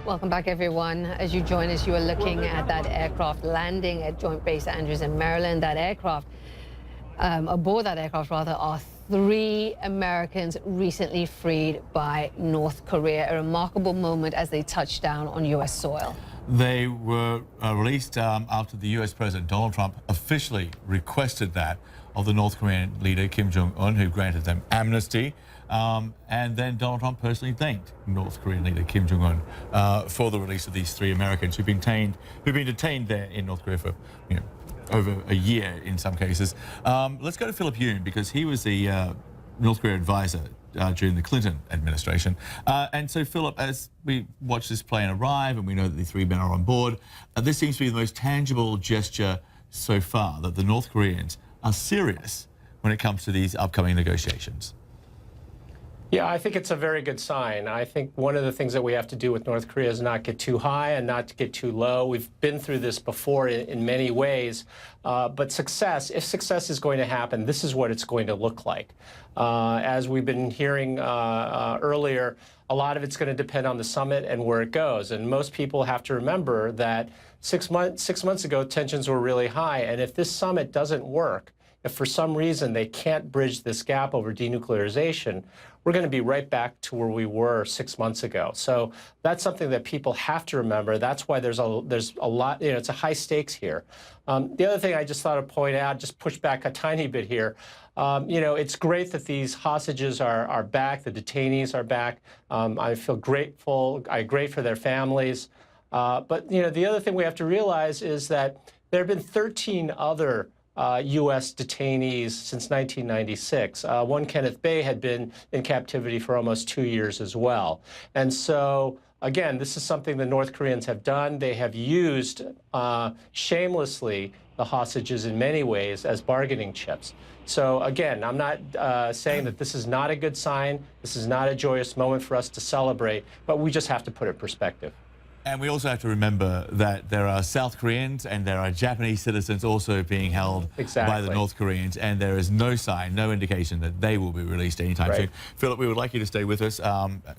Welcome back, everyone. As you join us, you are looking at that aircraft landing at Joint Base Andrews in Maryland. That aircraft, aboard that aircraft, rather, are 3 Americans recently freed by North Korea. A remarkable moment as they touched down on U.S. soil. They were released after the U.S. President Donald Trump officially requested that of the North Korean leader Kim Jong-un, who granted them amnesty. And then Donald Trump personally thanked North Korean leader Kim Jong-un for the release of these 3 Americans who've been detained there in North Korea for, over a year in some cases. Let's go to Philip Yoon, because he was the North Korea advisor during the Clinton administration. And so, Philip, as we watch this plane arrive and we know that the 3 men are on board, this seems to be the most tangible gesture so far that the North Koreans are serious when it comes to these upcoming negotiations. Yeah, I think it's a very good sign. I think one of the things that we have to do with North Korea is not get too high and not to get too low. We've been through this before in many ways, but if success is going to happen, this is what it's going to look like. As we've been hearing earlier, a lot of it's going to depend on the summit and where it goes. And most people have to remember that 6 months ago, tensions were really high. And if this summit doesn't work, if for some reason they can't bridge this gap over denuclearization, we're going to be right back to where we were 6 months ago. So that's something that people have to remember. That's why there's a lot, it's a high stakes here. The other thing I just thought I'd point out, just push back a tiny bit here, it's great that these hostages are back, the detainees are back. I feel grateful, great for their families. But the other thing we have to realize is that there have been 13 other U.S. detainees since 1996. One, Kenneth Bay, had been in captivity for almost 2 years as well. And so, again, this is something the North Koreans have done. They have used shamelessly the hostages in many ways as bargaining chips. So, again, I'm not saying that this is not a good sign. This is not a joyous moment for us to celebrate, but we just have to put it in perspective. And we also have to remember that there are South Koreans and there are Japanese citizens also being held by the North Koreans, and there is no sign, no indication that they will be released anytime soon. Philip, we would like you to stay with us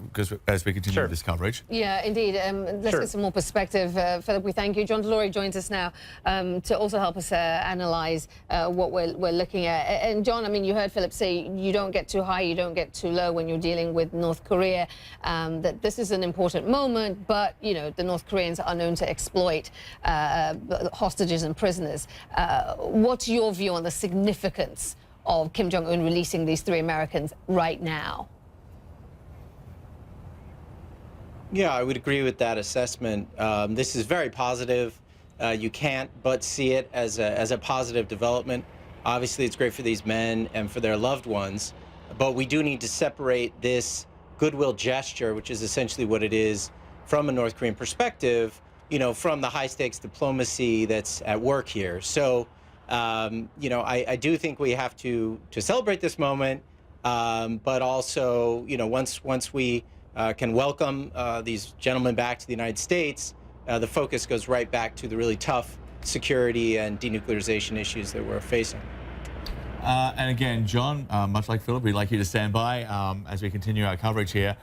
because as we continue this coverage. Yeah, indeed. Let's get some more perspective. Philip, we thank you. John Delury joins us now to also help us analyze what we're looking at. And John, I mean, you heard Philip say you don't get too high, you don't get too low when you're dealing with North Korea, that this is an important moment, but, the North Koreans are known to exploit hostages and prisoners. What's your view on the significance of Kim Jong-un releasing these 3 Americans right now? Yeah, I would agree with that assessment. This is very positive. You can't but see it as a positive development. Obviously, it's great for these men and for their loved ones, but we do need to separate this goodwill gesture, which is essentially what it is, from a North Korean perspective, from the high-stakes diplomacy that's at work here. So, I do think we have to celebrate this moment, but also, once we can welcome these gentlemen back to the United States, the focus goes right back to the really tough security and denuclearization issues that we're facing. And again, John, much like Philip, we'd like you to stand by as we continue our coverage here.